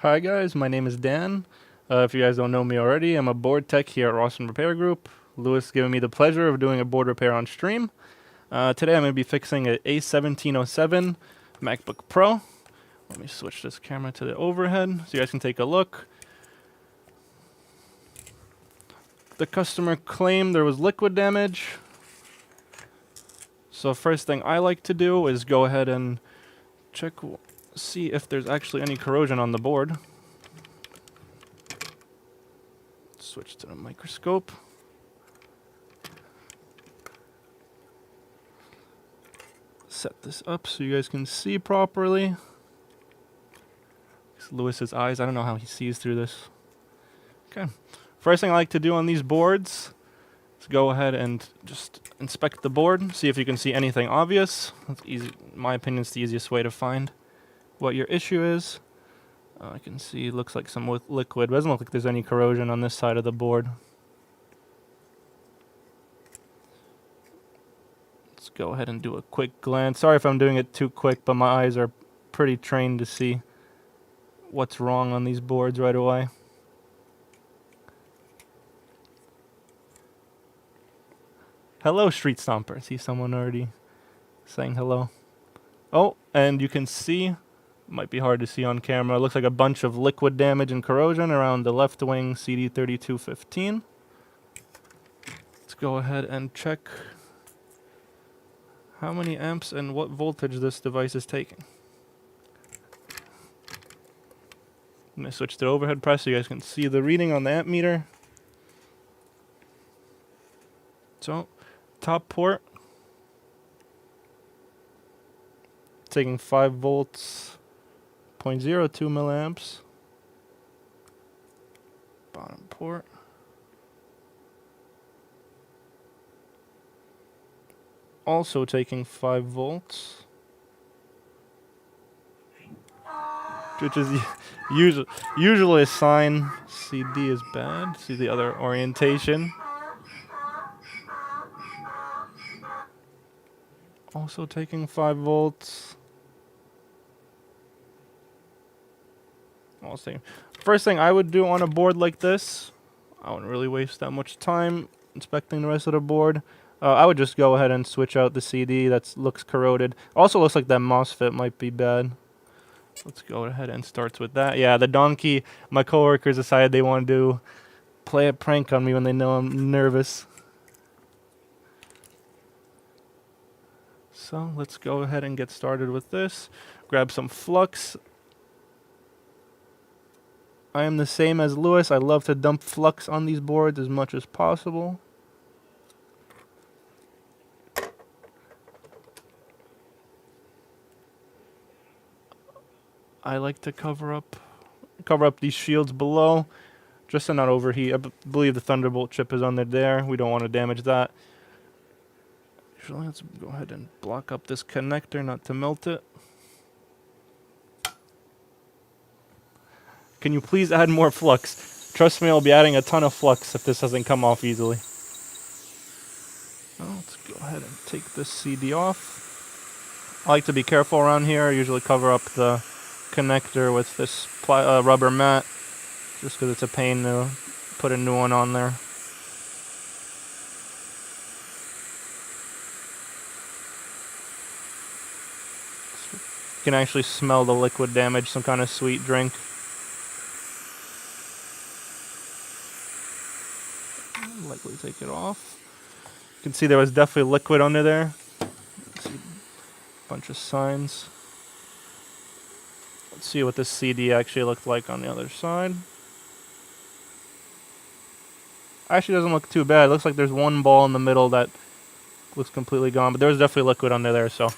Hi guys, my name is Dan. If you guys don't know me already, I'm a board tech here at Rawson Repair Group. Lewis giving me the pleasure of doing a board repair on stream. Today I'm going to be fixing an A1707 MacBook Pro. Let me switch this camera to the overhead so you guys can take a look. The customer claimed there was liquid damage. So first thing I like to do is go ahead and see if there's actually any corrosion on the board. Switch to the microscope. Set this up so you guys can see properly. It's Lewis's eyes, I don't know how he sees through this. Okay. First thing I like to do on these boards is go ahead and just inspect the board, see if you can see anything obvious. That's easy. In my opinion, it's the easiest way to find what your issue is. I can see it looks like some liquid, but it doesn't look like there's any corrosion on this side of the board. Let's go ahead and do a quick glance. Sorry if I'm doing it too quick, but my eyes are pretty trained to see what's wrong on these boards right away. Hello, Street Stomper. I see someone already saying hello. Oh, and you can see, might be hard to see on camera, it looks like a bunch of liquid damage and corrosion around the left wing CD3215. Let's go ahead and check how many amps and what voltage this device is taking. I'm going to switch to overhead press so you guys can see the reading on the amp meter. So, top port taking 5 volts, 0.02 milliamps. Bottom port. Also taking 5 volts. Which is usually a sign CD is bad. See the other orientation. Also taking 5 volts. First thing I would do on a board like this, I wouldn't really waste that much time inspecting the rest of the board. I would just go ahead and switch out the CD that looks corroded. Also looks like that MOSFET might be bad. Let's go ahead and start with that. Yeah, the donkey, my coworkers decided they want to play a prank on me when they know I'm nervous. So let's go ahead and get started with this. Grab some flux. I am the same as Lewis. I love to dump flux on these boards as much as possible. I like to cover up these shields below, just to not overheat. I believe the Thunderbolt chip is under there. We don't want to damage that. Actually, let's go ahead and block up this connector, not to melt it. Can you please add more flux? Trust me, I'll be adding a ton of flux if this doesn't come off easily. Well, let's go ahead and take this CD off. I like to be careful around here. I usually cover up the connector with this rubber mat, just because it's a pain to put a new one on there. You can actually smell the liquid damage, some kind of sweet drink. Lightly take it off. You can see there was definitely liquid under there. See a bunch of signs. Let's see what this CD actually looked like on the other side. Actually doesn't look too bad. It looks like there's one ball in the middle that looks completely gone, but there's definitely liquid under there, so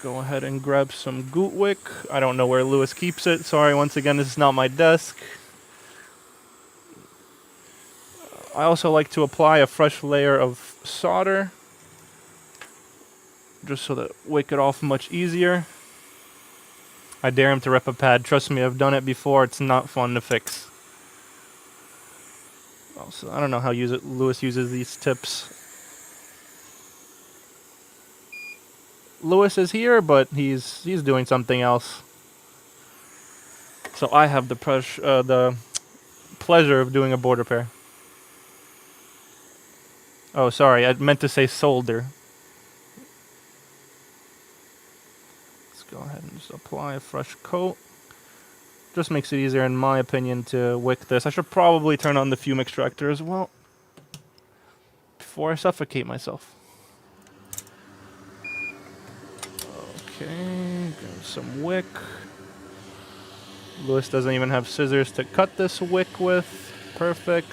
go ahead and grab some Goot Wick. I don't know where Lewis keeps it. Sorry, once again, this is not my desk. I also like to apply a fresh layer of solder, just so that wick it off much easier. I dare him to rip a pad. Trust me, I've done it before. It's not fun to fix. Also, I don't know how Lewis uses these tips. Lewis is here, but he's doing something else. So I have the pleasure of doing a board repair. Oh, sorry, I meant to say solder. Let's go ahead and just apply a fresh coat. Just makes it easier, in my opinion, to wick this. I should probably turn on the fume extractor as well before I suffocate myself. Okay, grab some wick. Lewis doesn't even have scissors to cut this wick with. Perfect.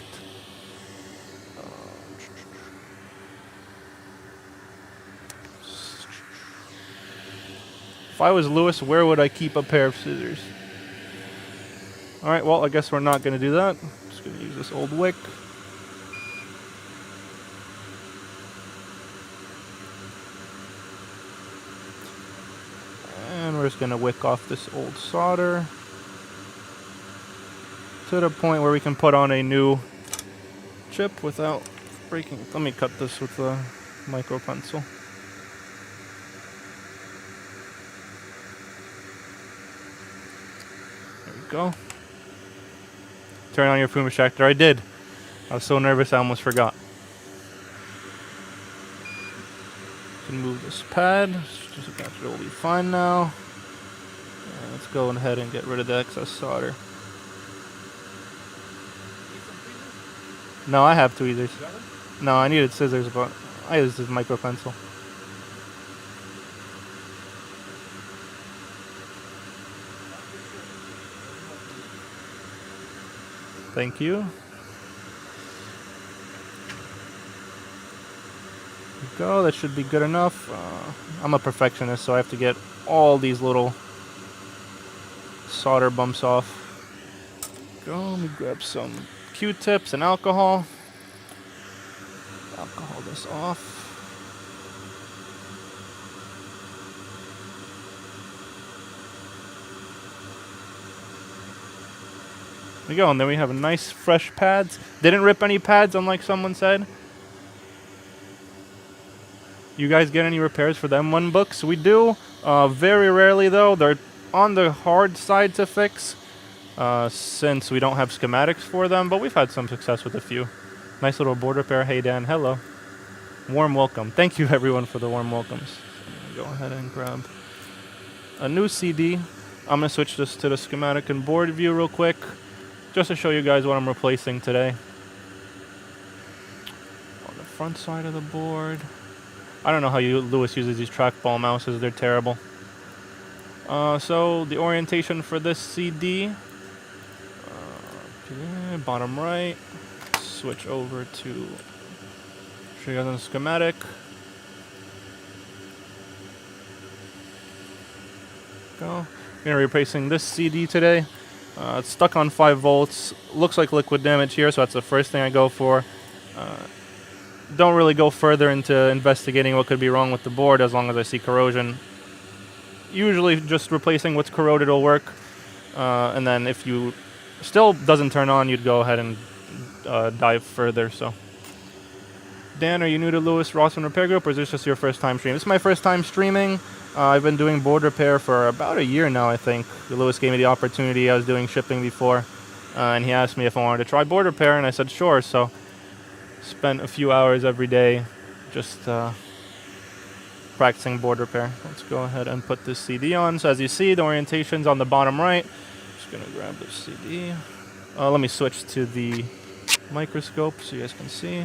If I was Lewis, where would I keep a pair of scissors? Alright, well, I guess we're not going to do that. Just going to use this old wick. And we're just going to wick off this old solder to the point where we can put on a new chip without breaking. Let me cut this with a micro pencil. There we go. Turn on your fume extractor. I did. I was so nervous I almost forgot. You can move this pad. Just got it will be fine now. And let's go ahead and get rid of the excess solder. No, I have tweezers. No, I needed scissors, but I used this micro pencil. Thank you. There we go, that should be good enough. I'm a perfectionist, so I have to get all these little solder bumps off. Go, let me grab some Q-tips and alcohol. Alcohol this off. There we go, and then we have nice fresh pads. Didn't rip any pads, unlike someone said. You guys get any repairs for the M1 books? We do. Very rarely, though. They're on the hard side to fix, since we don't have schematics for them, but we've had some success with a few. Nice little board repair. Hey, Dan. Hello. Warm welcome. Thank you, everyone, for the warm welcomes. I'm going to go ahead and grab a new CD. I'm going to switch this to the schematic and board view real quick, just to show you guys what I'm replacing today. On the front side of the board. I don't know how Lewis uses these trackball mouses. They're terrible. So the orientation for this CD, okay, bottom right. Switch over to show you guys on the schematic. Go. We're gonna be replacing this CD today. It's stuck on 5 volts. Looks like liquid damage here, so that's the first thing I go for. Don't really go further into investigating what could be wrong with the board as long as I see corrosion. Usually just replacing what's corroded will work. And then if you still doesn't turn on, you'd go ahead and dive further. So, Dan, are you new to Lewis Rossman Repair Group, or is this just your first time streaming? This is my first time streaming. I've been doing board repair for about a year now, I think. Lewis gave me the opportunity. I was doing shipping before, and he asked me if I wanted to try board repair, and I said sure. So, spent a few hours every day just practicing board repair. Let's go ahead and put this CD on. So as you see, the orientation's on the bottom right. Just gonna grab this CD. Let me switch to the microscope so you guys can see.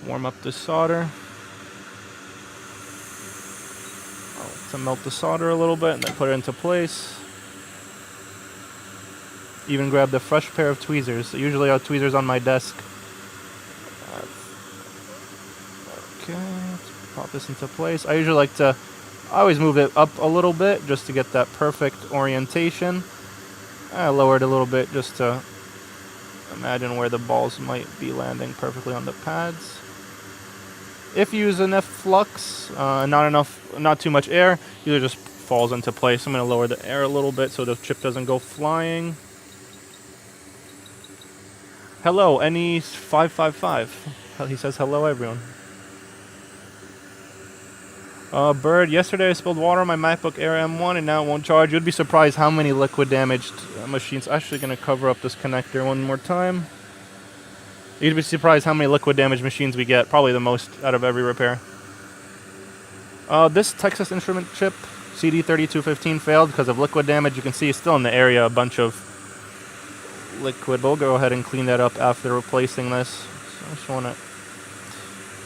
Warm up this solder. To melt the solder a little bit and then put it into place. Even grab the fresh pair of tweezers. Usually I have tweezers on my desk. Okay, let's pop this into place. I usually like to, I always move it up a little bit just to get that perfect orientation. I lower it a little bit just to imagine where the balls might be landing perfectly on the pads. If you use enough flux, not too much air, it just falls into place. I'm going to lower the air a little bit so the chip doesn't go flying. Hello, NE555. He says hello, everyone. Bird, yesterday I spilled water on my MacBook Air M1 and now it won't charge. You'd be surprised how many liquid damaged machines. Actually going to cover up this connector one more time. You'd be surprised how many liquid damaged machines we get. Probably the most out of every repair. This Texas Instrument chip, CD3215, failed because of liquid damage. You can see it's still in the area, a bunch of liquid. We'll go ahead and clean that up after replacing this. So I just want to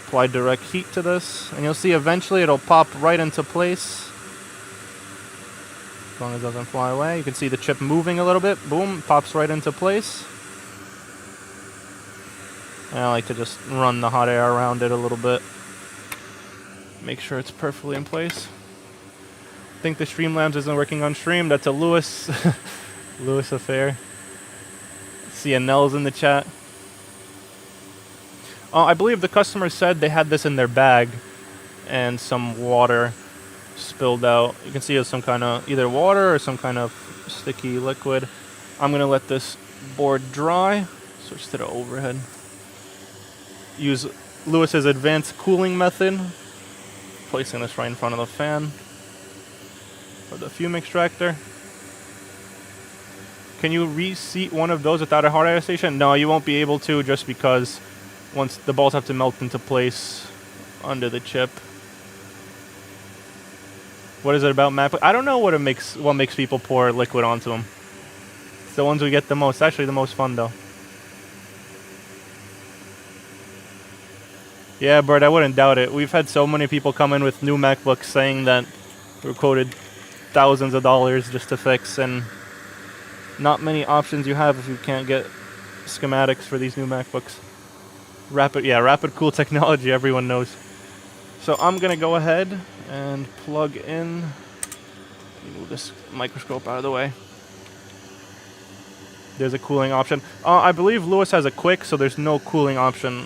apply direct heat to this, and you'll see eventually it'll pop right into place. As long as it doesn't fly away. You can see the chip moving a little bit. Boom, pops right into place. And I like to just run the hot air around it a little bit. Make sure it's perfectly in place. I think the Streamlabs isn't working on stream. That's a Lewis Lewis affair. See a Nels in the chat. I believe the customer said they had this in their bag and some water spilled out. You can see it's some kind of either water or some kind of sticky liquid. I'm going to let this board dry. Switch to the overhead. Use Lewis's advanced cooling method. Placing this right in front of the fan for the fume extractor. Can you reseat one of those without a hard air station? No, you won't be able to, just because once the balls have to melt into place under the chip. What is it about MacBook? I don't know what makes people pour liquid onto them. It's the ones we get the most. Actually, the most fun though. Yeah, Bert, I wouldn't doubt it. We've had so many people come in with new MacBooks saying that we were quoted thousands of dollars just to fix, and not many options you have if you can't get schematics for these new MacBooks. Rapid cool technology, everyone knows. So I'm gonna go ahead and plug in. Let me move this microscope out of the way. There's a cooling option. I believe Lewis has a quick, so there's no cooling option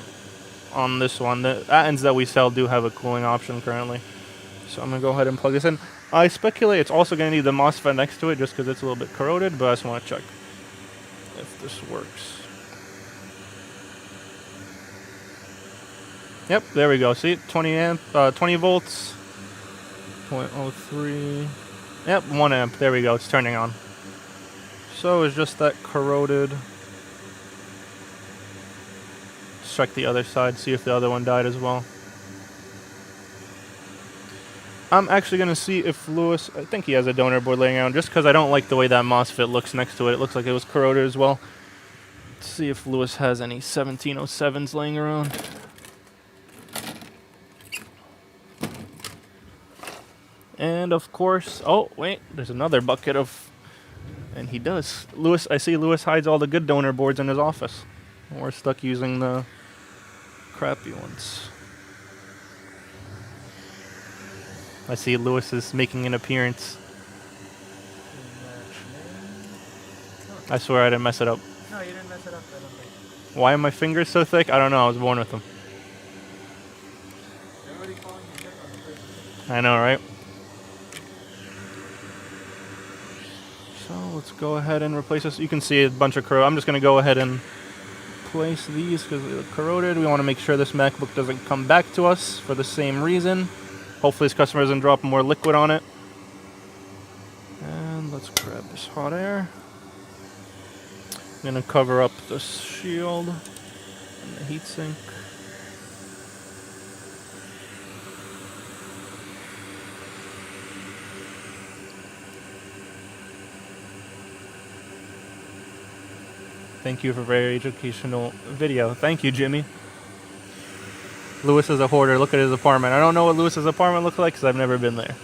on this one. The Attons that we sell do have a cooling option currently. So I'm gonna go ahead and plug this in. I speculate it's also gonna need the MOSFET next to it just because it's a little bit corroded, but I just want to check if this works. Yep, there we go. See, 20 volts, 0.03. Yep, 1 amp. There we go. It's turning on. So it's just that corroded. Let's check the other side, see if the other one died as well. I'm actually going to see if Lewis, I think he has a donor board laying around, just because I don't like the way that MOSFET looks next to it. It looks like it was corroded as well. Let's see if Lewis has any 1707s laying around. And of course, oh wait, there's another bucket of, and he does. Lewis, I see Lewis hides all the good donor boards in his office. We're stuck using the crappy ones. I see Lewis is making an appearance. I swear I didn't mess it up. No, you didn't mess it up, I don't think. Why are my fingers so thick? I don't know, I was born with them. They're already calling you thick on the first. I know, right? So let's go ahead and replace this. You can see a bunch of corroded. I'm just going to go ahead and place these because they look corroded. We want to make sure this MacBook doesn't come back to us for the same reason. Hopefully this customer doesn't drop more liquid on it. And let's grab this hot air. I'm going to cover up the shield and the heatsink. Thank you for a very educational video. Thank you, Jimmy. Lewis is a hoarder. Look at his apartment. I don't know what Lewis's apartment looks like because I've never been there.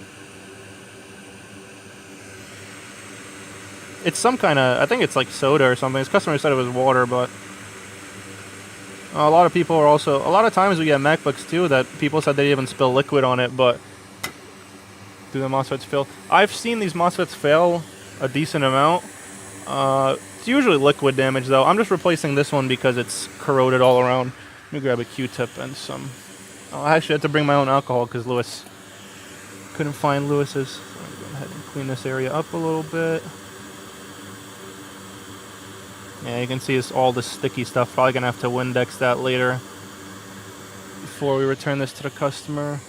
It's some kind of, I think it's like soda or something. His customer said it was water, but a lot of people are also, a lot of times we get MacBooks too that people said they even spill liquid on it, but do the MOSFETs fail? I've seen these MOSFETs fail a decent amount. It's usually liquid damage though. I'm just replacing this one because it's corroded all around. Let me grab a Q-tip and some. Oh, I actually had to bring my own alcohol because Lewis couldn't find Lewis's. So I'm going to go ahead and clean this area up a little bit. Yeah, you can see it's all the sticky stuff. Probably going to have to Windex that later before we return this to the customer.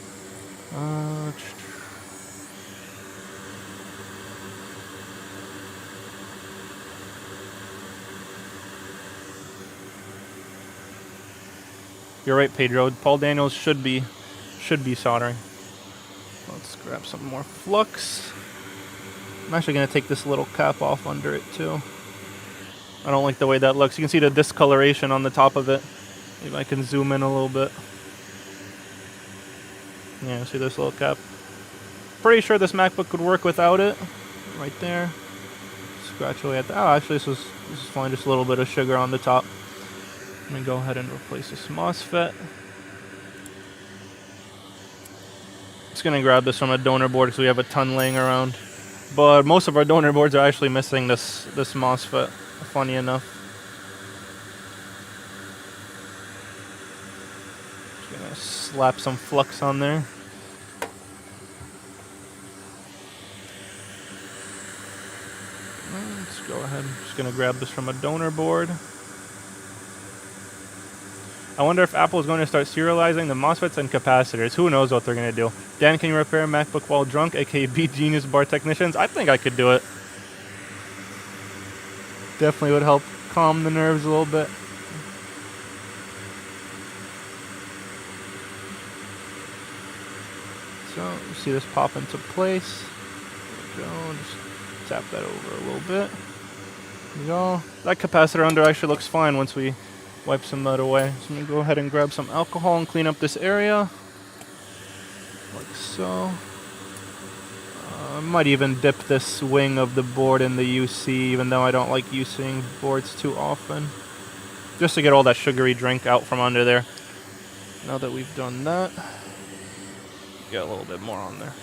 You're right, Pedro. Paul Daniels should be soldering. Let's grab some more flux. I'm actually gonna take this little cap off under it too. I don't like the way that looks. You can see the discoloration on the top of it. Maybe I can zoom in a little bit. Yeah, see this little cap? Pretty sure this MacBook would work without it. Right there. Scratch away at that. Oh, actually this is fine. Just a little bit of sugar on the top. Let me go ahead and replace this MOSFET. Just gonna grab this from a donor board because we have a ton laying around. But most of our donor boards are actually missing this MOSFET, funny enough. Just gonna slap some flux on there. Let's go ahead. I'm just gonna grab this from a donor board. I wonder if Apple is going to start serializing the MOSFETs and capacitors. Who knows what they're going to do. Dan, can you repair a MacBook while drunk, aka Beat Genius Bar Technicians? I think I could do it. Definitely would help calm the nerves a little bit. So, you see this pop into place. There we go. Just tap that over a little bit. There we go. That capacitor under actually looks fine once we wipe some of that away. So I'm going to go ahead and grab some alcohol and clean up this area. Like so. I might even dip this wing of the board in the UC, even though I don't like using boards too often. Just to get all that sugary drink out from under there. Now that we've done that, get a little bit more on there.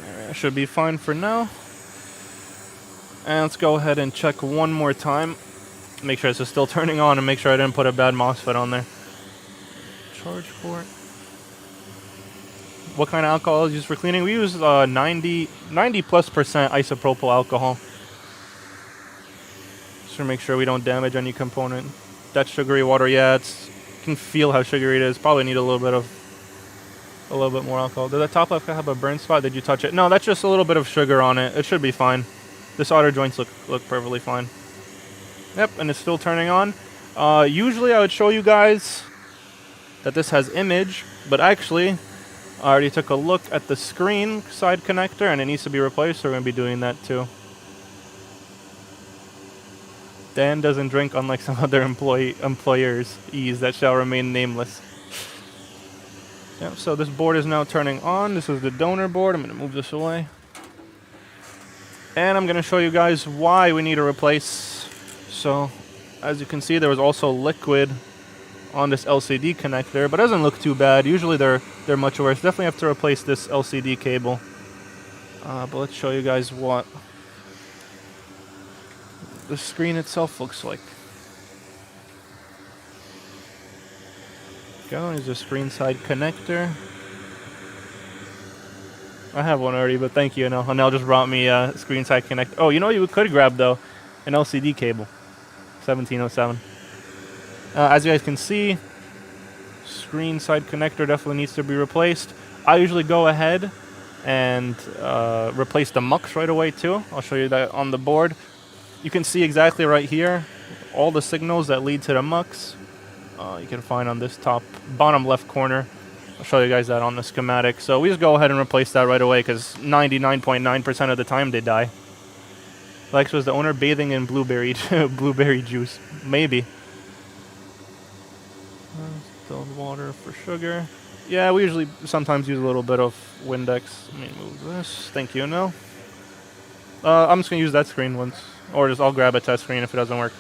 Alright, should be fine for now. And let's go ahead and check one more time. Make sure this is still turning on and make sure I didn't put a bad MOSFET on there. Charge port. What kind of alcohol is used for cleaning? We use 90+ isopropyl alcohol. Just to make sure we don't damage any component. That sugary water, yeah, you can feel how sugary it is. Probably need a little bit more alcohol. Did the top left have a burn spot? Did you touch it? No, that's just a little bit of sugar on it. It should be fine. The solder joints look perfectly fine. Yep, and it's still turning on. Usually I would show you guys that this has image, but actually I already took a look at the screen side connector and it needs to be replaced, so we're going to be doing that too. Dan doesn't drink, unlike some other employers that shall remain nameless. Yep, so this board is now turning on. This is the donor board. I'm going to move this away. And I'm going to show you guys why we need to replace. So, as you can see, there was also liquid on this LCD connector, but it doesn't look too bad. Usually they're much worse. Definitely have to replace this LCD cable. But let's show you guys what the screen itself looks like. Go, here's the screen side connector. I have one already, but thank you, Anel. Anel just brought me a screen side connector. Oh, you know what you could grab, though? An LCD cable. 1707. As you guys can see, screen side connector definitely needs to be replaced. I usually go ahead and replace the mux right away, too. I'll show you that on the board. You can see exactly right here all the signals that lead to the mux. You can find on this bottom left corner. I'll show you guys that on the schematic. So we just go ahead and replace that right away because 99.9% of the time they die. Lex was the owner bathing in blueberry juice. Maybe. Still water for sugar. Yeah, we usually sometimes use a little bit of Windex. Let me move this. Thank you, no. I'm just going to use that screen once. Or I'll grab a test screen if it doesn't work.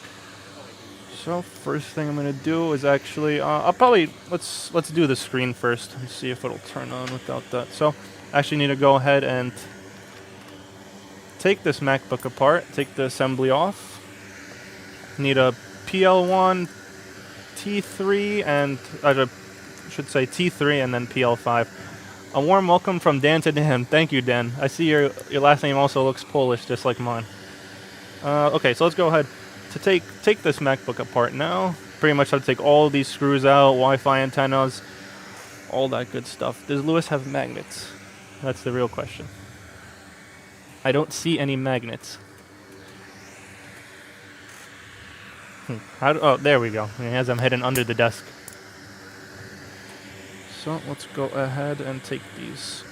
So first thing I'm going to do is actually, I'll probably, let's do the screen first and see if it'll turn on without that. So I actually need to go ahead and take this MacBook apart, take the assembly off. Need a PL1, T3, and I should say T3 and then PL5. A warm welcome from Dan to Dan. Thank you, Dan. I see your last name also looks Polish, just like mine. Okay, so let's go ahead to take this MacBook apart now. pretty much have to take all these screws out, Wi-Fi antennas, all that good stuff. Does Lewis have magnets? That's the real question. I don't see any magnets. Oh, there we go. He has them hidden under the desk. So let's go ahead and take this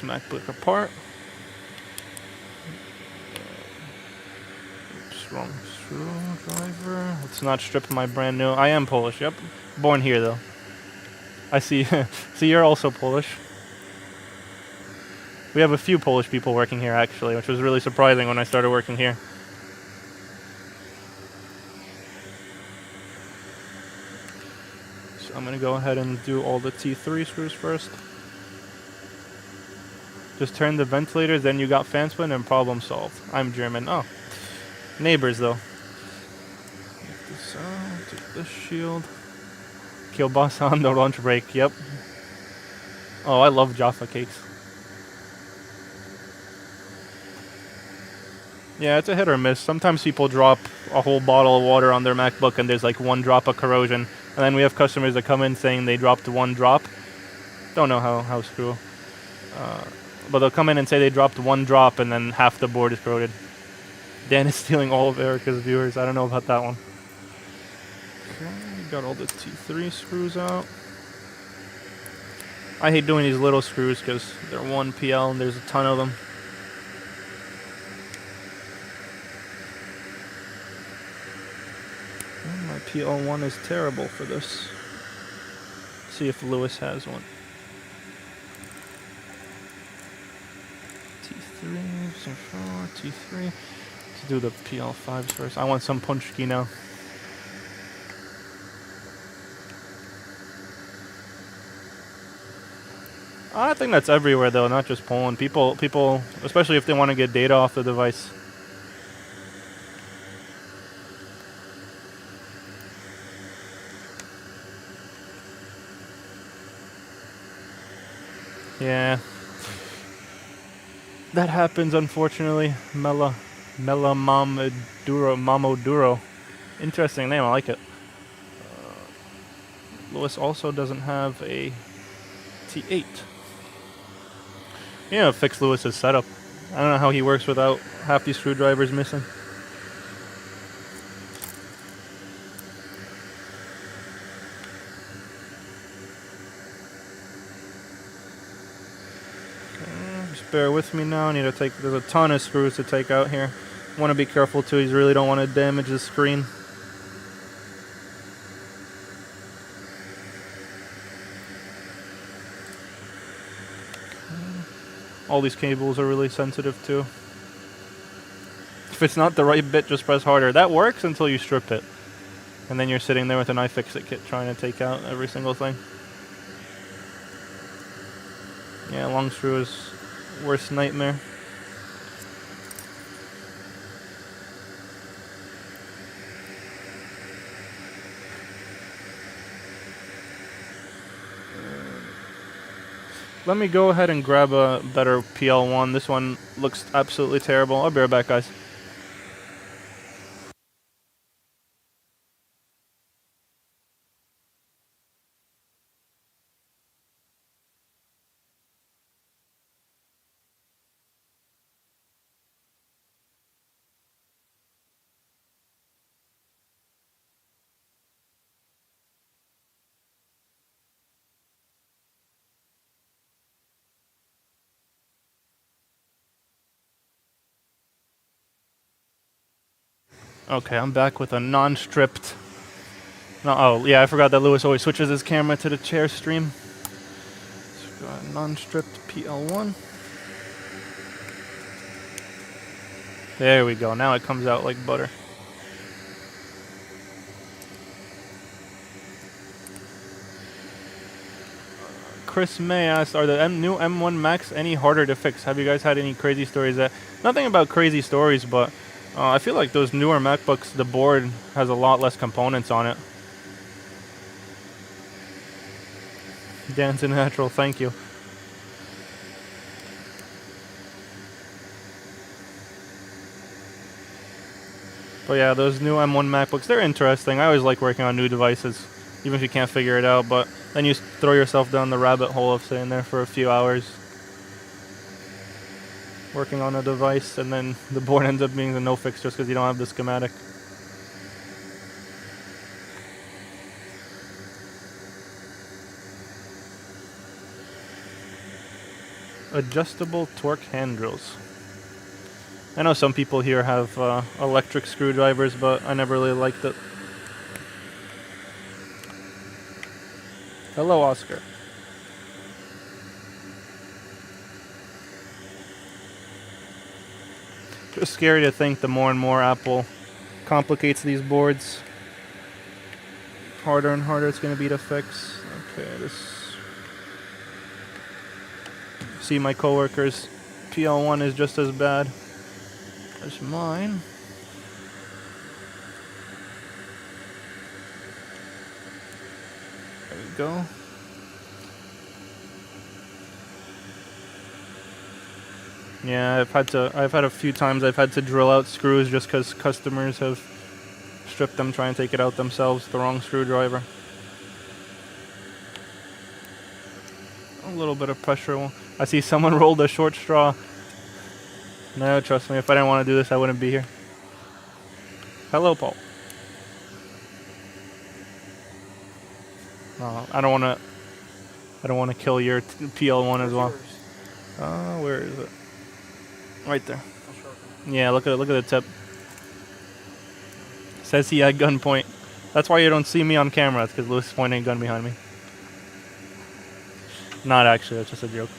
MacBook apart. Oops, wrong screwdriver. Let's not strip my brand new. I am Polish. Yep, born here though. I see. See, you're also Polish. We have a few Polish people working here actually, which was really surprising when I started working here. So I'm gonna go ahead and do all the T3 screws first. Just turn the ventilators, then you got fan spin and problem solved. I'm German. Oh, neighbors though. Take this out, take this shield. Kielbasa on the lunch break, yep. Oh, I love Jaffa cakes. Yeah, it's a hit or miss. Sometimes people drop a whole bottle of water on their MacBook and there's like 1 drop of corrosion. And then we have customers that come in saying they dropped 1 drop. Don't know how screw. But they'll come in and say they dropped 1 drop and then half the board is corroded. Dan is stealing all of Erica's viewers. I don't know about that one. Okay, got all the T3 screws out. I hate doing these little screws because they're 1 PL and there's a ton of them. My PL1 is terrible for this. See if Lewis has one. T3, so far, T3. Let's do the PL5s first. I want some punch key now. I think that's everywhere though, not just Poland. People, especially if they want to get data off the device. Yeah. That happens, unfortunately. Mamoduro. Interesting name, I like it. Lewis also doesn't have a T8. Yeah, fix Lewis's setup. I don't know how he works without half these screwdrivers missing. Bear with me now. I need to take. There's a ton of screws to take out here. Want to be careful too. You really don't want to damage the screen. All these cables are really sensitive too. If it's not the right bit, just press harder. That works until you strip it, and then you're sitting there with an iFixit kit trying to take out every single thing. Yeah, long screw is worst nightmare. Let me go ahead and grab a better PL1. This one looks absolutely terrible. I'll be right back, guys. Okay, I'm back with a non-stripped. No, oh, yeah, I forgot that Lewis always switches his camera to the chair stream. So got a non-stripped PL1. There we go. Now it comes out like butter. Chris May asked, are the new M1 Max any harder to fix? Have you guys had any crazy stories? Nothing about crazy stories, but I feel like those newer MacBooks, the board has a lot less components on it. Dance in natural, thank you. But yeah, those new M1 MacBooks, they're interesting. I always like working on new devices, even if you can't figure it out. But then you throw yourself down the rabbit hole of sitting there for a few hours working on a device, and then the board ends up being a no-fix just because you don't have the schematic. Adjustable torque hand drills. I know some people here have electric screwdrivers, but I never really liked it. Hello, Oscar. Just scary to think the more and more Apple complicates these boards, harder and harder it's going to be to fix. Okay, this. See, my coworker's PL1 is just as bad as mine. There we go. Yeah, I've had a few times I've had to drill out screws just because customers have stripped them trying to take it out themselves, the wrong screwdriver. A little bit of pressure. I see someone rolled a short straw. No, trust me, if I didn't want to do this, I wouldn't be here. Hello, Paul. I don't want to kill your PL1 as well. Where is it? Right there. Yeah, look at the tip. Says he had gunpoint. That's why you don't see me on camera. That's because Lewis is pointing a gun behind me. Not actually, that's just a joke.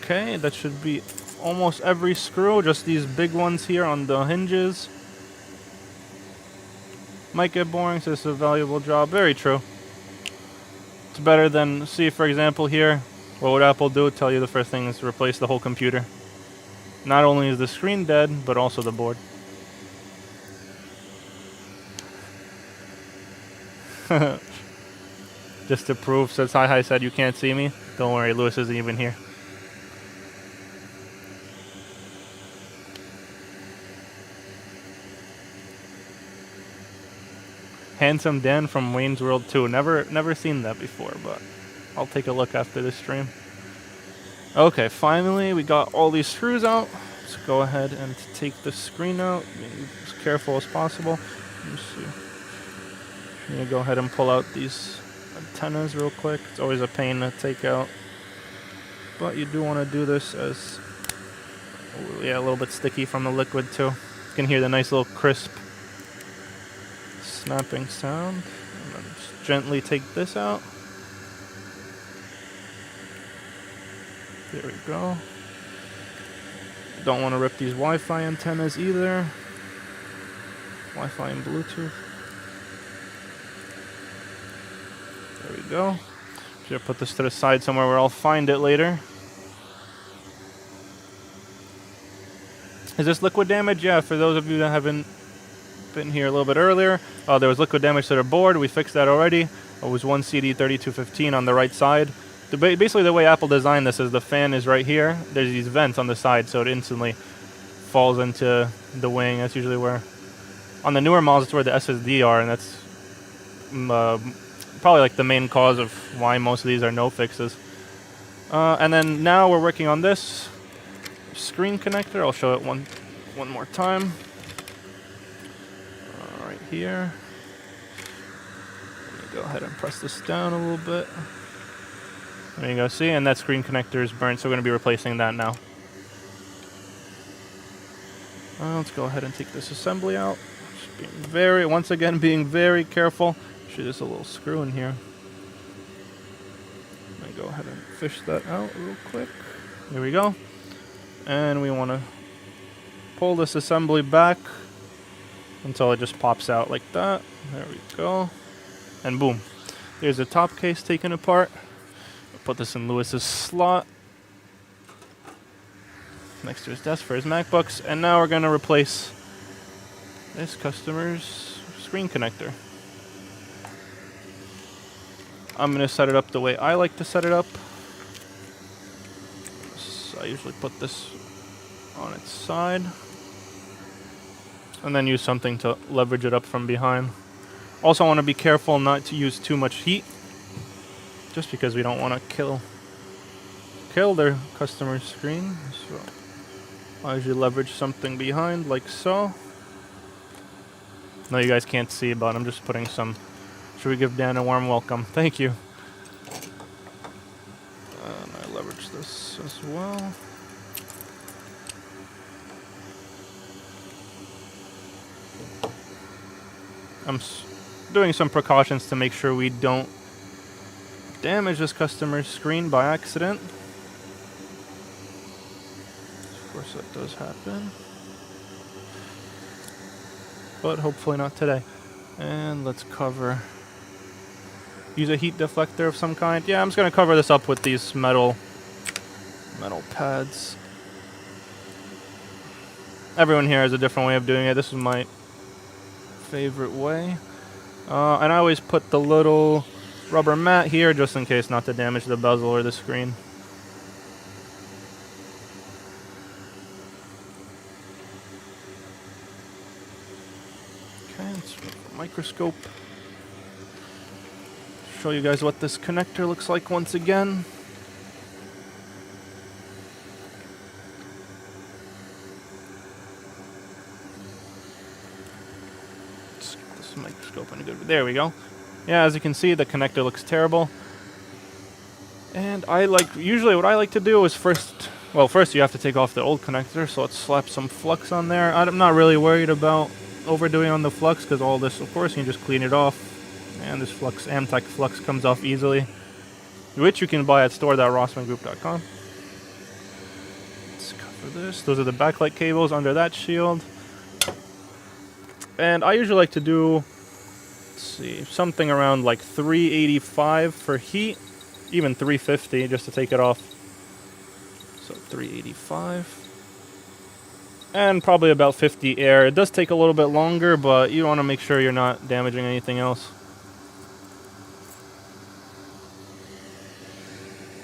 Okay, that should be almost every screw, just these big ones here on the hinges. Might get boring, so this is a valuable job. Very true. It's better than, see for example here, what would Apple do? Tell you the first thing is to replace the whole computer. Not only is the screen dead, but also the board. Just to prove, since Hi said you can't see me, don't worry, Lewis isn't even here. Handsome Dan from Wayne's World 2. Never seen that before, but I'll take a look after this stream. Okay, finally we got all these screws out. Let's go ahead and take the screen out, being as careful as possible. Let me see. I'm gonna go ahead and pull out these antennas real quick. It's always a pain to take out, but you do want to do this as, yeah, a little bit sticky from the liquid too. You can hear the nice little crisp snapping sound. And then just gently take this out. There we go. Don't want to rip these Wi-Fi antennas either. Wi-Fi and Bluetooth. There we go. Should put this to the side somewhere where I'll find it later. Is this liquid damage? Yeah, for those of you that haven't been here a little bit earlier, there was liquid damage to the board. We fixed that already. It was one CD3215 on the right side. Basically the way Apple designed this is the fan is right here. There's these vents on the side, so it instantly falls into the wing. That's usually where, on the newer models, it's where the SSD are, and that's probably like the main cause of why most of these are no fixes. And then now we're working on this screen connector. I'll show it one more time. Right here. Let me go ahead and press this down a little bit. There you go, see, and that screen connector is burnt, so we're going to be replacing that now. Let's go ahead and take this assembly out. Just being once again, being very careful. Actually, there's a little screw in here. Let me go ahead and fish that out real quick. There we go. And we want to pull this assembly back until it just pops out like that. There we go. And boom. There's the top case taken apart. Put this in Lewis's slot next to his desk for his MacBooks, and now we're going to replace this customer's screen connector. I'm going to set it up the way I like to set it up. So I usually put this on its side. And then use something to leverage it up from behind. Also, I want to be careful not to use too much heat. Just because we don't want to kill their customer's screen. So I usually leverage something behind, like so. No, you guys can't see, but I'm just putting some... Should we give Dan a warm welcome? Thank you. And I leverage this as well. I'm doing some precautions to make sure we don't damage this customer's screen by accident. Of course that does happen. But hopefully not today. And let's cover... Use a heat deflector of some kind. Yeah, I'm just going to cover this up with these metal pads. Everyone here has a different way of doing it. This is my favorite way. And I always put the little rubber mat here just in case not to damage the bezel or the screen. Okay, let's microscope. Show you guys what this connector looks like once again. Let's get this microscope in a good... There we go. Yeah, as you can see, the connector looks terrible. And usually what I like to do is first you have to take off the old connector, so let's slap some flux on there. I'm not really worried about overdoing on the flux, because all this, of course, you can just clean it off. And this flux, Amtech flux, comes off easily, which you can buy at store.rossmangroup.com. Let's cover this. Those are the backlight cables under that shield. And I usually like to do, let's see, something around like 385 for heat, even 350 just to take it off. So 385. And probably about 50 air. It does take a little bit longer, but you want to make sure you're not damaging anything else.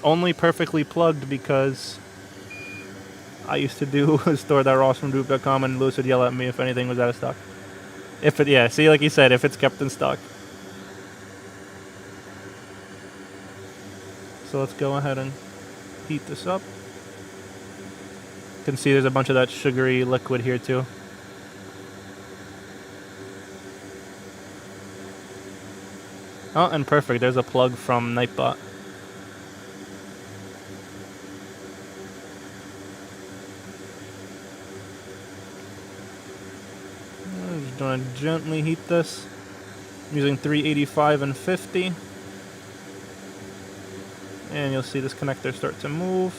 Only perfectly plugged because I used to do store.rossmangroup.com and Lewis would yell at me if anything was out of stock. Yeah, see, like you said, if it's kept in stock. So let's go ahead and heat this up. You can see there's a bunch of that sugary liquid here too. Oh, and perfect, there's a plug from Nightbot. Just going to gently heat this. I'm using 385 and 50. And you'll see this connector start to move.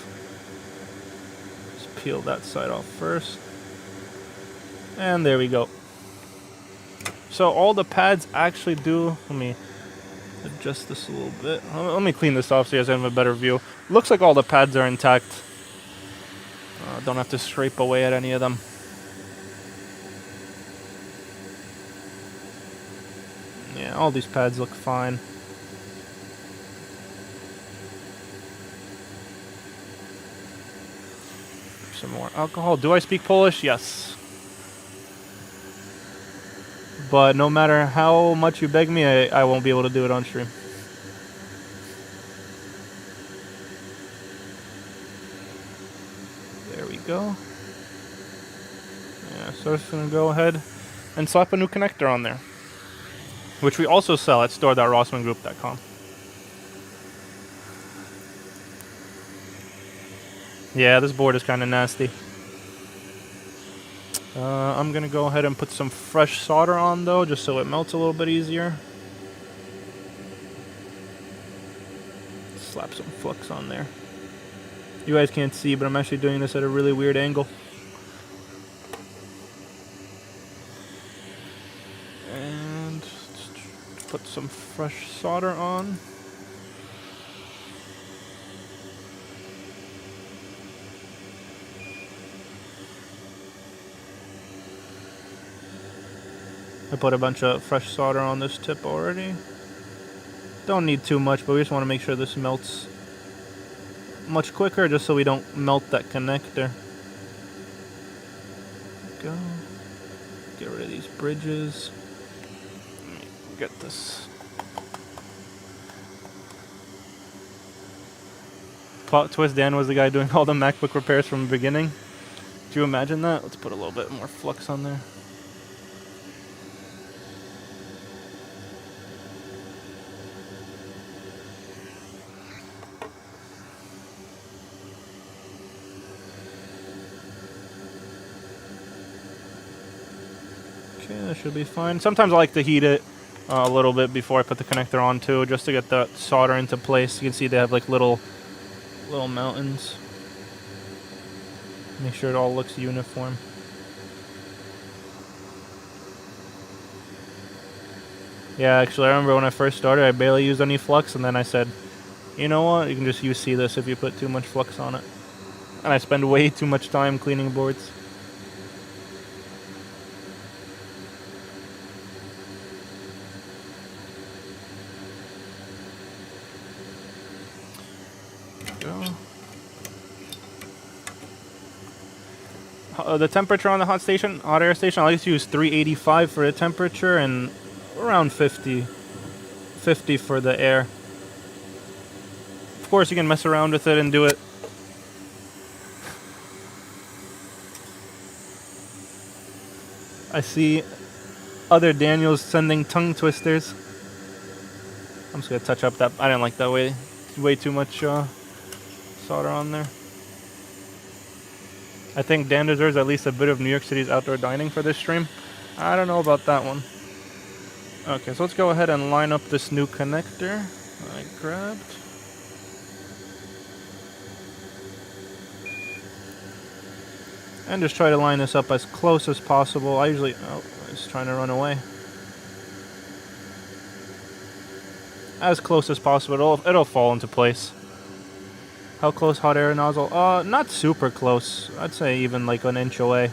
Just peel that side off first. And there we go. So all the pads actually do... Let me adjust this a little bit. Let me clean this off so you guys have a better view. Looks like all the pads are intact. Don't have to scrape away at any of them. Yeah, all these pads look fine. Some more alcohol. Do I speak Polish? Yes. But no matter how much you beg me, I won't be able to do it on stream. There we go. Yeah, so I'm just going to go ahead and slap a new connector on there, which we also sell at store.rossmangroup.com. Yeah, this board is kind of nasty. I'm going to go ahead and put some fresh solder on, though, just so it melts a little bit easier. Slap some flux on there. You guys can't see, but I'm actually doing this at a really weird angle. And put some fresh solder on. I put a bunch of fresh solder on this tip already. Don't need too much, but we just want to make sure this melts much quicker, just so we don't melt that connector. Go. Get rid of these bridges. Let me get this. Plot twist, Dan was the guy doing all the MacBook repairs from the beginning. Do you imagine that? Let's put a little bit more flux on there. Okay, that should be fine. Sometimes I like to heat it a little bit before I put the connector on too, just to get the solder into place. You can see they have like little mountains. Make sure it all looks uniform. Yeah, actually I remember when I first started I barely used any flux, and then I said, you know what, you can just UC this if you put too much flux on it. And I spend way too much time cleaning boards. The temperature on the hot air station, I like to use 385 for the temperature and around 50 for the air. Of course, you can mess around with it and do it. I see other Daniels sending tongue twisters. I'm just gonna touch up that. I didn't like that way too much solder on there. I think Dan deserves at least a bit of New York City's outdoor dining for this stream. I don't know about that one. Okay, so let's go ahead and line up this new connector I grabbed. And just try to line this up as close as possible. I usually... Oh, it's trying to run away. As close as possible. It'll fall into place. How close hot air nozzle? Not super close. I'd say even like an inch away.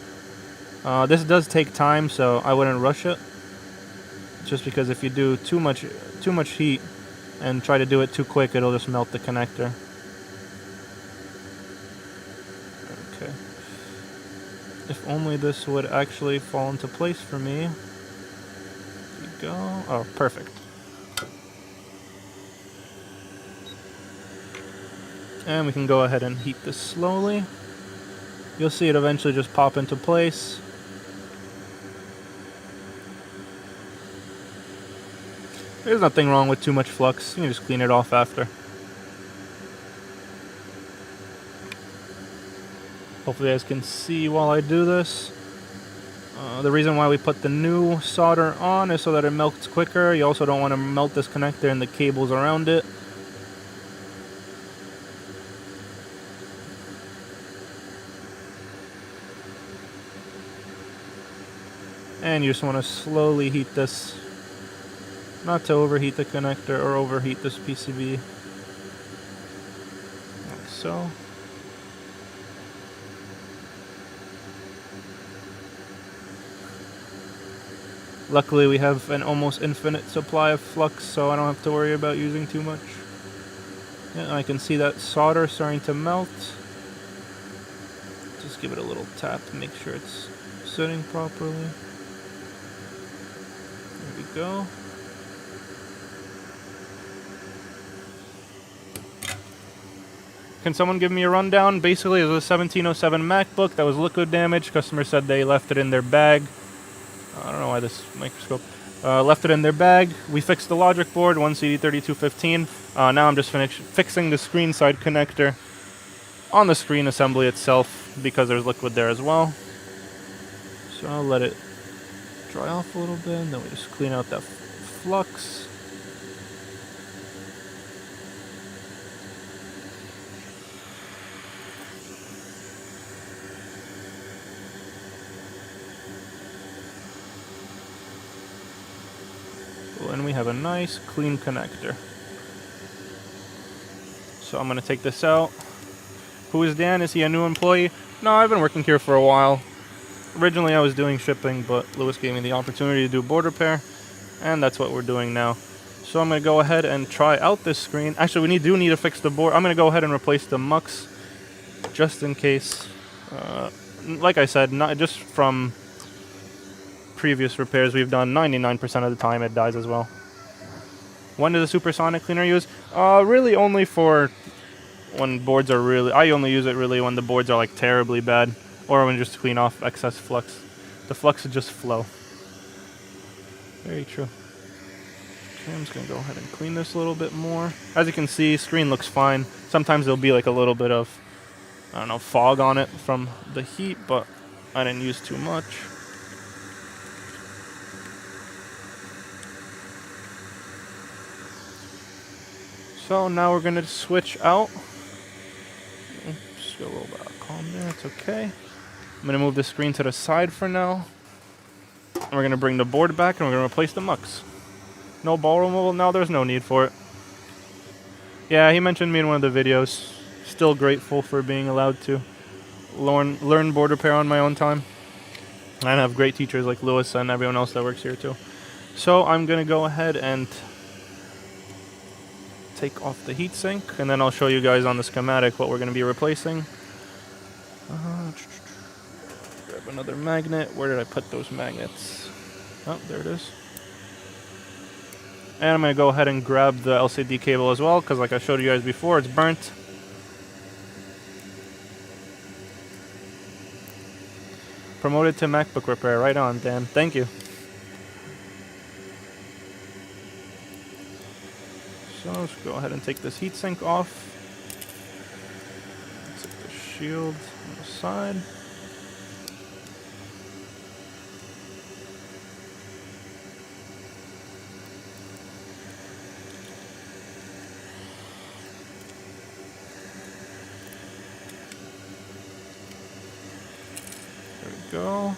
This does take time, so I wouldn't rush it. Just because if you do too much heat and try to do it too quick, it'll just melt the connector. Okay. If only this would actually fall into place for me. There you go. Oh, perfect. And we can go ahead and heat this slowly. You'll see it eventually just pop into place. There's nothing wrong with too much flux. You can just clean it off after. Hopefully you guys can see while I do this. The reason why we put the new solder on is so that it melts quicker. You also don't want to melt this connector and the cables around it. And you just want to slowly heat this, not to overheat the connector or overheat this PCB, like so. Luckily we have an almost infinite supply of flux, so I don't have to worry about using too much. Yeah, I can see that solder starting to melt. Just give it a little tap to make sure it's sitting properly. There we go. Can someone give me a rundown? Basically, it was a 1707 MacBook that was liquid damaged. Customer said they left it in their bag. I don't know why this microscope. Left it in their bag. We fixed the logic board, 1CD3215. Now I'm just fixing the screen side connector on the screen assembly itself because there's liquid there as well. So I'll let it dry off a little bit, and then we just clean out that flux. And we have a nice clean connector. So I'm going to take this out. Who is Dan? Is he a new employee? No, I've been working here for a while. Originally I was doing shipping, but Lewis gave me the opportunity to do board repair, and that's what we're doing now. So I'm going to go ahead and try out this screen. Actually, we do need to fix the board. I'm going to go ahead and replace the mux just in case. Like I said, not just from previous repairs we've done, 99% of the time it dies as well. When does a supersonic cleaner use? Really only for when boards are really... I only use it really when the boards are like terribly bad, or when just to clean off excess flux. The flux would just flow. Very true. Okay, I'm just going to go ahead and clean this a little bit more. As you can see, screen looks fine. Sometimes there'll be like a little bit of, I don't know, fog on it from the heat, but I didn't use too much. So now we're going to switch out. Just go a little bit of calm there, it's okay. I'm going to move the screen to the side for now. And we're going to bring the board back and we're going to replace the mux. No ball removal? No, there's no need for it. Yeah, he mentioned me in one of the videos. Still grateful for being allowed to learn board repair on my own time. And I have great teachers like Lewis and everyone else that works here too. So I'm going to go ahead and take off the heatsink, and then I'll show you guys on the schematic what we're going to be replacing. Grab another magnet. Where did I put those magnets? Oh, there it is. And I'm going to go ahead and grab the LCD cable as well, because like I showed you guys before, it's burnt. Promoted to MacBook repair. Right on, Dan. Thank you. So let's go ahead and take this heatsink off. Take the shield on the side. There we go.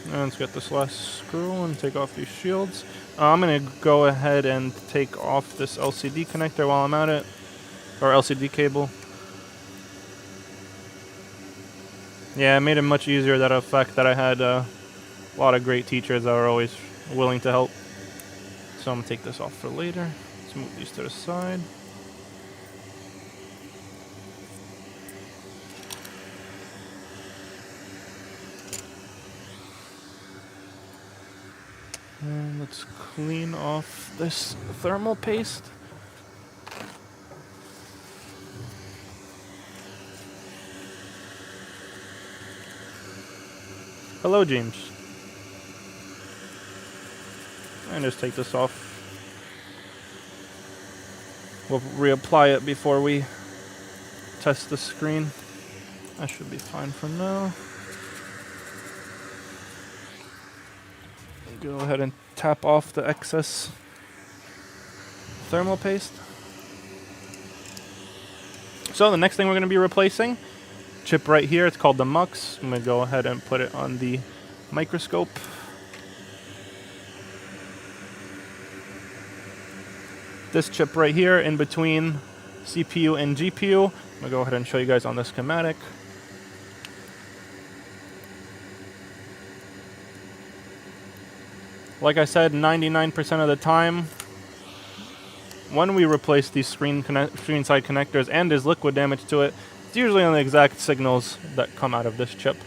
And let's get this last screw and take off these shields. I'm going to go ahead and take off this LCD connector while I'm at it, or LCD cable. Yeah, it made it much easier, that effect that I had a lot of great teachers that were always willing to help. So I'm going to take this off for later. Let's move these to the side. And let's clean off this thermal paste. Hello, James. And just take this off. We'll reapply it before we test the screen. That should be fine for now. Go ahead and tap off the excess thermal paste. So the next thing we're going to be replacing, chip right here, it's called the mux. I'm going to go ahead and put it on the microscope. This chip right here in between CPU and GPU. I'm going to go ahead and show you guys on the schematic. Like I said, 99% of the time, when we replace these screen side connectors and there's liquid damage to it, it's usually on the exact signals that come out of this chip.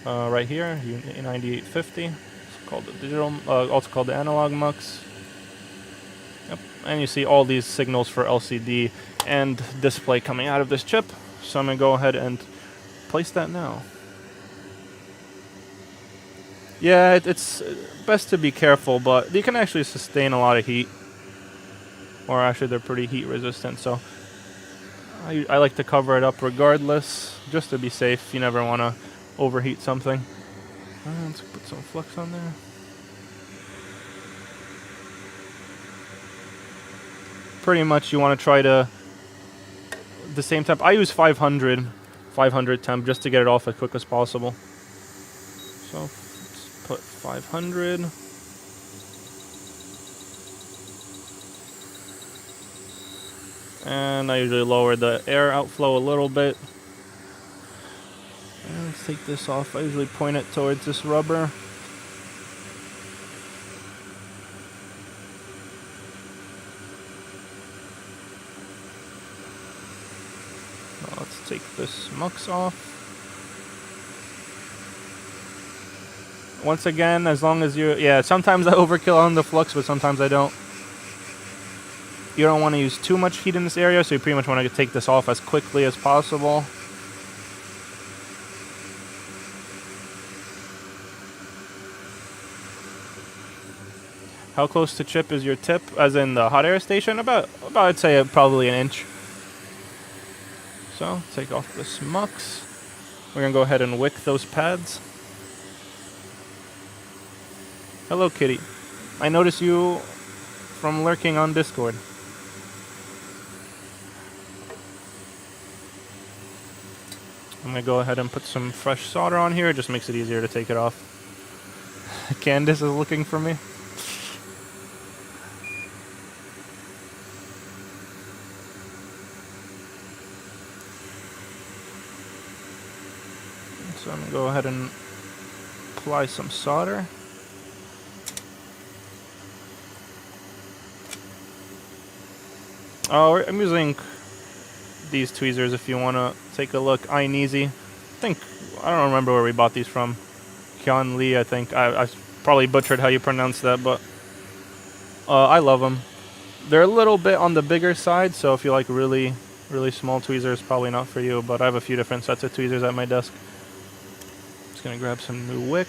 Right here, 9850. It's called the digital, also called the analog mux. Yep. And you see all these signals for LCD and display coming out of this chip. So I'm going to go ahead and place that now. Yeah, it's best to be careful, but they can actually sustain a lot of heat. Or actually, they're pretty heat resistant, so I like to cover it up regardless, just to be safe. You never want to overheat something. Let's put some flux on there. Pretty much you want to try to, the same temp. I use 500 temp just to get it off as quick as possible. So put 500. And I usually lower the air outflow a little bit. And let's take this off. I usually point it towards this rubber. take this mux off. Once again, as long as you... Yeah, sometimes I overkill on the flux, but sometimes I don't. You don't want to use too much heat in this area, so you pretty much want to take this off as quickly as possible. How close to chip is your tip, as in the hot air station? About I'd say probably an inch. So, take off this mux. We're going to go ahead and wick those pads. Hello, kitty. I notice you from lurking on Discord. I'm going to go ahead and put some fresh solder on here. It just makes it easier to take it off. Candace is looking for me. So I'm going to go ahead and apply some solder. Oh, I'm using these tweezers if you want to take a look. Easy. I don't remember where we bought these from. Kyon Lee, I think. I probably butchered how you pronounce that, but I love them. They're a little bit on the bigger side, so if you like really, really small tweezers, probably not for you, but I have a few different sets of tweezers at my desk. Just going to grab some new wick.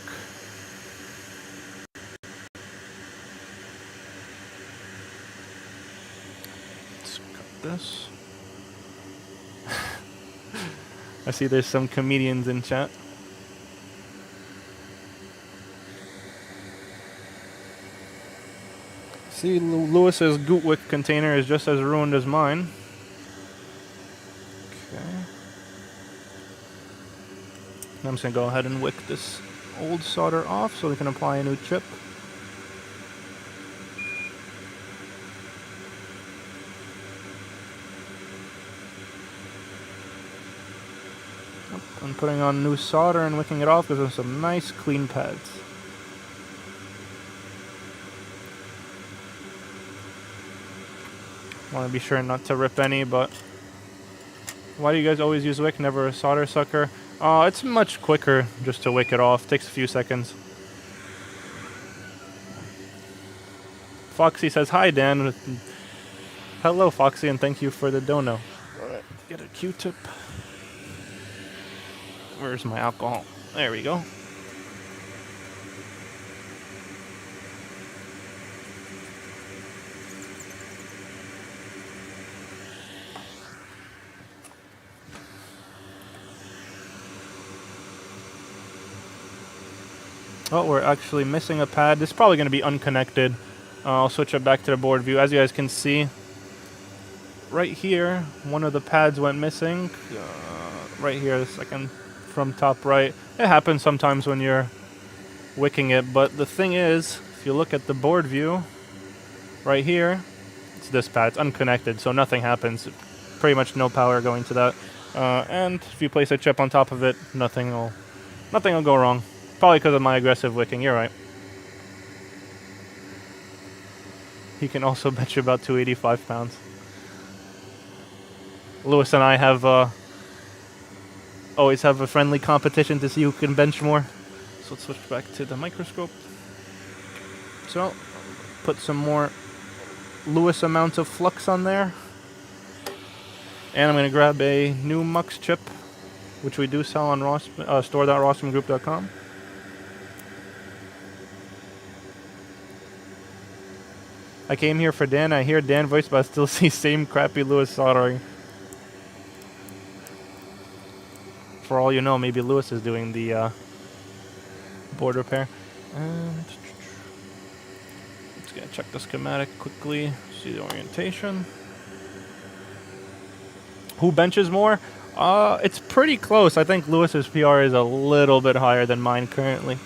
Let's cut this. I see there's some comedians in chat. See, Lewis's Gootwick container is just as ruined as mine. Okay. I'm just going to go ahead and wick this old solder off so we can apply a new chip. I'm putting on new solder and wicking it off because there's some nice clean pads. Want to be sure not to rip any, but why do you guys always use wick, never a solder sucker? It's much quicker just to wick it off. Takes a few seconds. Foxy says, hi, Dan. Hello, Foxy, and thank you for the dono. Alright, get a Q-tip. Where's my alcohol? There we go. Oh, we're actually missing a pad. This is probably going to be unconnected. I'll switch it back to the board view. As you guys can see, right here, one of the pads went missing. Right here, the second from top right. It happens sometimes when you're wicking it, but the thing is, if you look at the board view, right here, it's this pad. It's unconnected, so nothing happens. Pretty much no power going to that. And if you place a chip on top of it, nothing will go wrong. Probably because of my aggressive wicking, you're right. He can also bet you about 285 pounds. Lewis and I have always have a friendly competition to see who can bench more. So let's switch back to the microscope. So, put some more Lewis amounts of flux on there. And I'm going to grab a new mux chip, which we do sell on store.rossumgroup.com. I came here for Dan. I hear Dan voice, but I still see same crappy Lewis soldering. For all you know, maybe Lewis is doing the board repair. Just gonna check the schematic quickly, see the orientation. Who benches more? It's pretty close. I think Lewis's PR is a little bit higher than mine currently.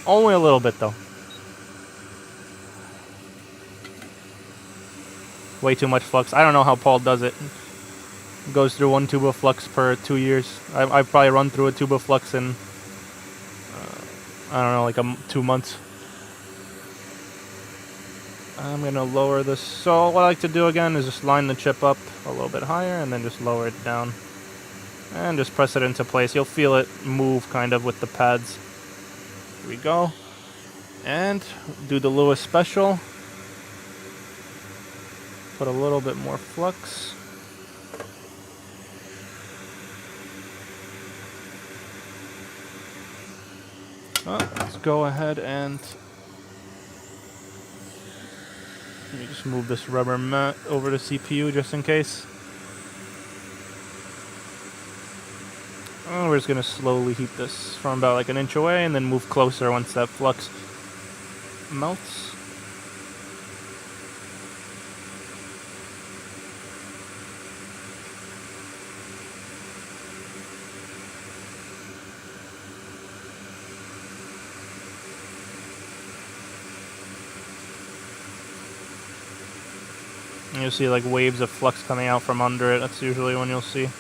Only a little bit, though. Way too much flux. I don't know how Paul does it. Goes through one tube of flux per 2 years. I've probably run through a tube of flux in, I don't know, like 2 months. I'm going to lower this. So what I like to do again is just line the chip up a little bit higher and then just lower it down. And just press it into place. You'll feel it move kind of with the pads. Here we go. And do the Lewis special. Put a little bit more flux. Let's go ahead and let me just move this rubber mat over the CPU just in case. And we're just going to slowly heat this from about like an inch away and then move closer once that flux melts. And you'll see like waves of flux coming out from under it. That's usually when you'll see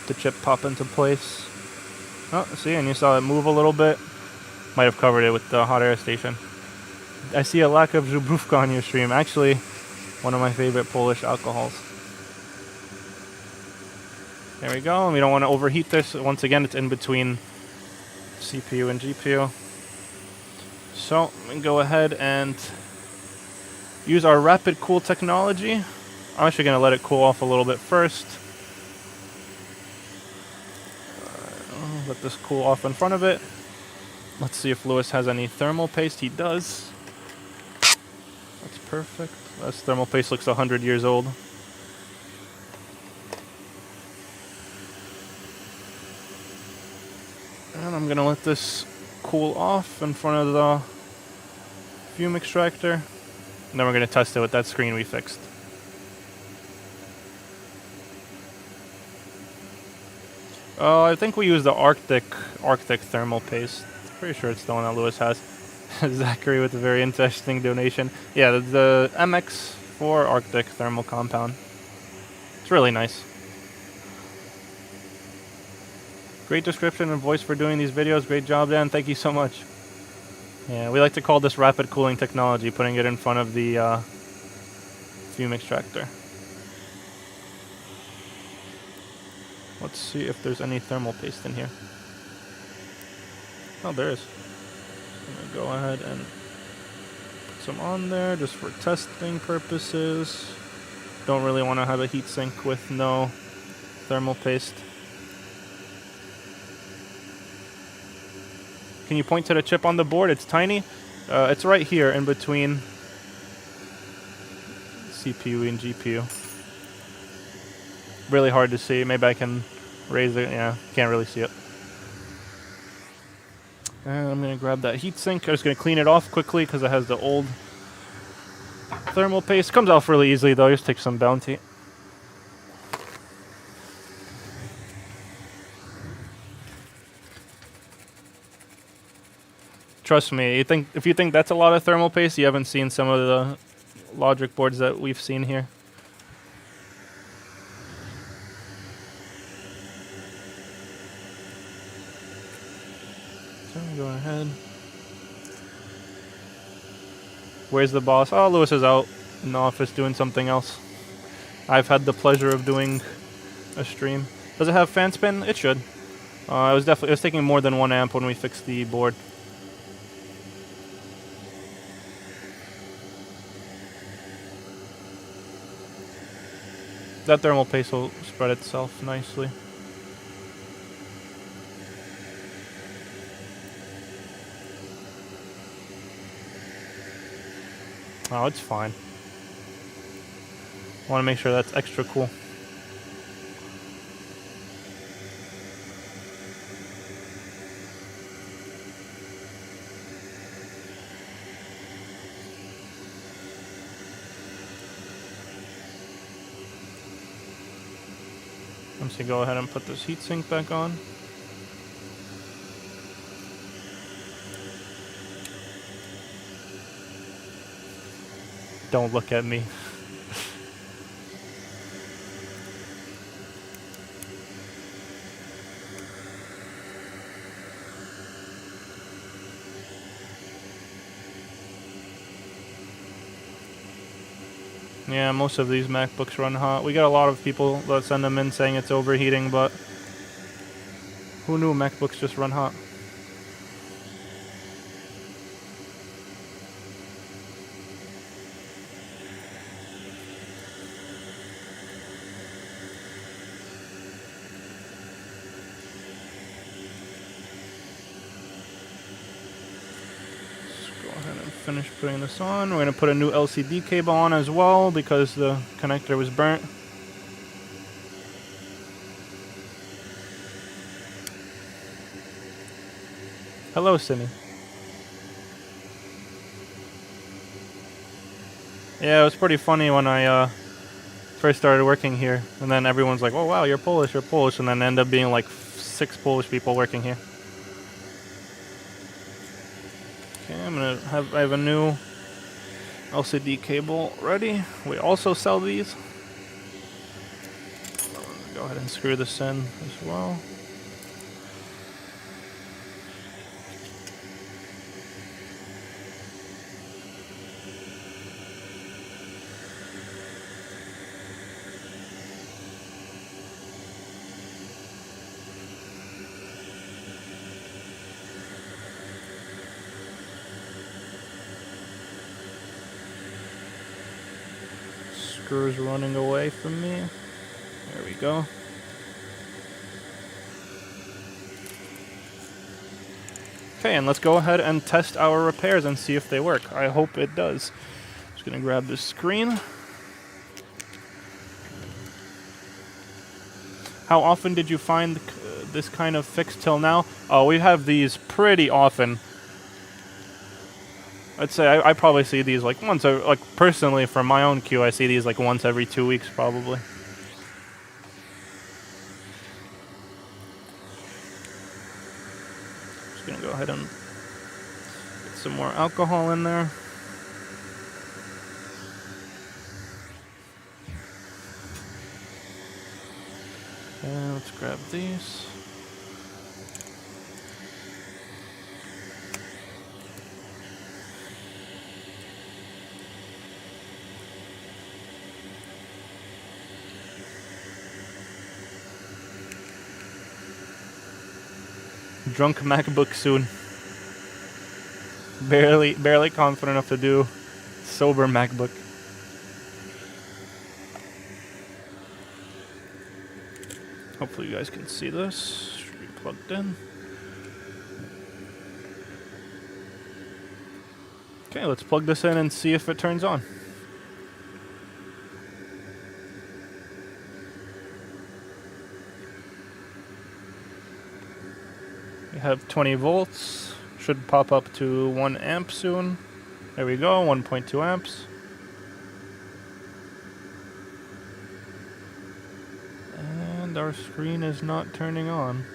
the chip pop into place. Oh, see, and you saw it move a little bit. Might have covered it with the hot air station. I see a lack of Żubrówka on your stream. Actually, one of my favorite Polish alcohols. There we go. And we don't want to overheat this. Once again, it's in between CPU and GPU. So, we can go ahead and use our rapid cool technology. I'm actually going to let it cool off a little bit first. Let this cool off in front of it. Let's see if Lewis has any thermal paste. He does. That's perfect. This thermal paste looks 100 years old. And I'm going to let this cool off in front of the fume extractor. And then we're going to test it with that screen we fixed. I think we use the Arctic thermal paste. Pretty sure it's the one that Lewis has. Zachary with a very interesting donation. Yeah, the MX4 Arctic thermal compound. It's really nice. Great description and voice for doing these videos. Great job, Dan. Thank you so much. Yeah, we like to call this rapid cooling technology, putting it in front of the fume extractor. Let's see if there's any thermal paste in here. Oh, there is. I'm going to go ahead and put some on there just for testing purposes. Don't really want to have a heatsink with no thermal paste. Can you point to the chip on the board? It's tiny. It's right here in between CPU and GPU. Really hard to see. Maybe I can raise it. Yeah, can't really see it. And I'm going to grab that heatsink. I'm just going to clean it off quickly because it has the old thermal paste. Comes off really easily though. Just take some Bounty. Trust me, if you think that's a lot of thermal paste, you haven't seen some of the logic boards that we've seen here. So go ahead. Where's the boss? Oh, Lewis is out in the office doing something else. I've had the pleasure of doing a stream. Does it have fan spin? It should. It was taking more than 1 amp when we fixed the board. That thermal paste will spread itself nicely. Oh, it's fine. I want to make sure that's extra cool. I'm just gonna go ahead and put this heatsink back on. Don't look at me. Yeah, most of these MacBooks run hot. We get a lot of people that send them in saying it's overheating, but who knew MacBooks just run hot? Finish putting this on. We're going to put a new LCD cable on as well because the connector was burnt. Hello, Sydney. Yeah, it was pretty funny when I first started working here, and then everyone's like, "Oh wow, you're Polish," and then end up being like 6 Polish people working here. Okay, I have a new LCD cable ready. We also sell these. Go ahead and screw this in as well. Screws running away from me. There we go. Okay, and let's go ahead and test our repairs and see if they work. I hope it does. Just gonna grab this screen. How often did you find this kind of fix till now? Oh, we have these pretty often. I'd say I probably see these like once, like personally for my own queue, I see these like once every 2 weeks probably. Just gonna go ahead and get some more alcohol in there. And let's grab these. Drunk MacBook soon. Barely confident enough to do sober MacBook. Hopefully you guys can see this. Should be plugged in. Okay, let's plug this in and see if it turns on. We have 20 volts. Should pop up to 1 amp soon. There we go, 1.2 amps. And our screen is not turning on.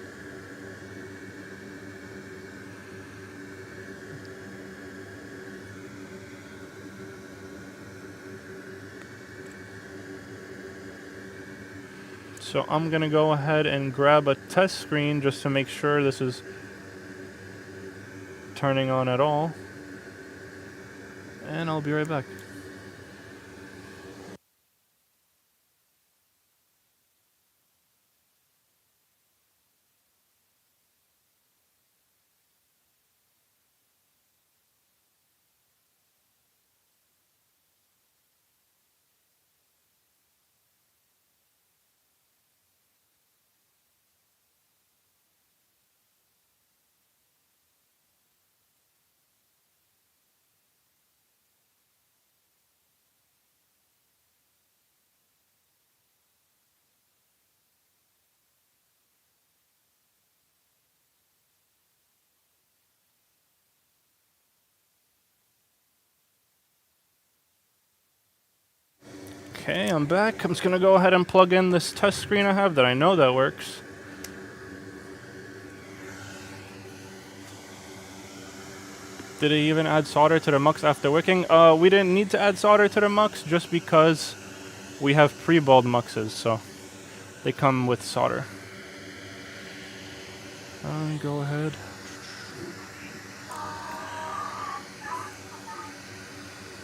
So I'm gonna go ahead and grab a test screen just to make sure this is turning on at all. And I'll be right back. Okay, I'm back. I'm just gonna go ahead and plug in this test screen I have that I know that works. Did it even add solder to the mux after wicking? We didn't need to add solder to the mux just because we have pre-balled muxes, so they come with solder. Go ahead.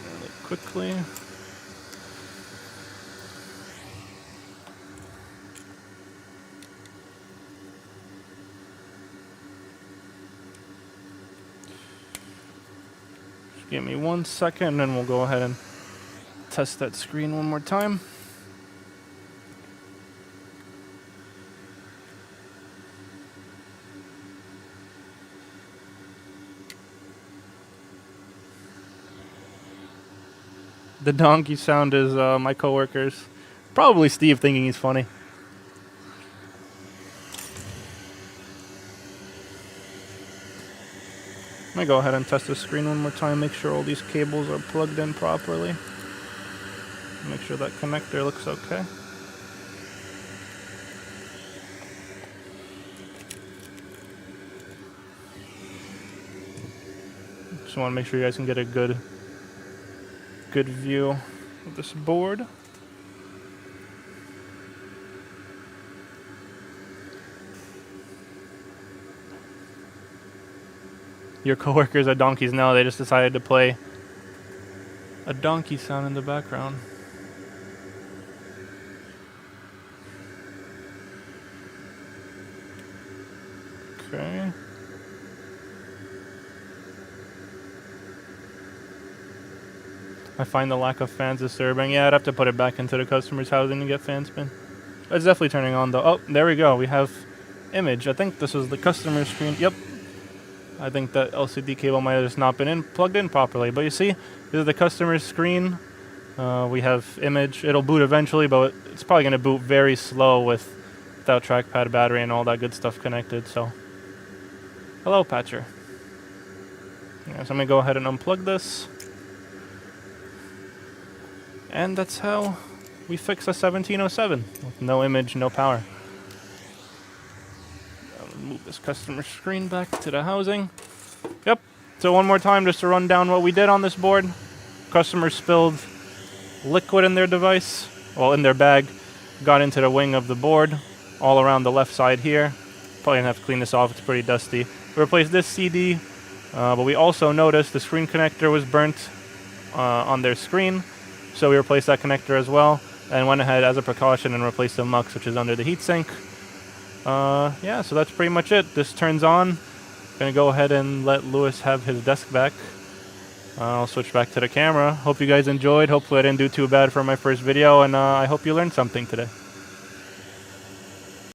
Really quickly. Give me 1 second and then we'll go ahead and test that screen one more time. The donkey sound is my coworkers. Probably Steve thinking he's funny. I'm gonna go ahead and test the screen one more time, make sure all these cables are plugged in properly. Make sure that connector looks okay. Just want to make sure you guys can get a good view of this board. Your coworkers are donkeys now. They just decided to play a donkey sound in the background. Okay. I find the lack of fans disturbing. Yeah, I'd have to put it back into the customer's housing to get fan spin. It's definitely turning on though. Oh, there we go. We have image. I think this is the customer screen. Yep. I think that LCD cable might have just not been plugged in properly. But you see, this is the customer's screen. We have image. It'll boot eventually, but it's probably going to boot very slow without trackpad, battery, and all that good stuff connected. So, hello, Patcher. Yeah, so I'm going to go ahead and unplug this. And that's how we fix a 1707 with no image, no power. I'll move this customer screen back to the housing. Yep. So one more time just to run down what we did on this board. Customer spilled liquid in their device, well, in their bag, got into the wing of the board, all around the left side here. Probably gonna have to clean this off, it's pretty dusty. We replaced this CD, but we also noticed the screen connector was burnt on their screen. So we replaced that connector as well, and went ahead as a precaution and replaced the mux, which is under the heatsink. Yeah, so that's pretty much it. This turns on. Gonna go ahead and let Lewis have his desk back. I'll switch back to the camera. Hope you guys enjoyed. Hopefully I didn't do too bad for my first video, and I hope you learned something today.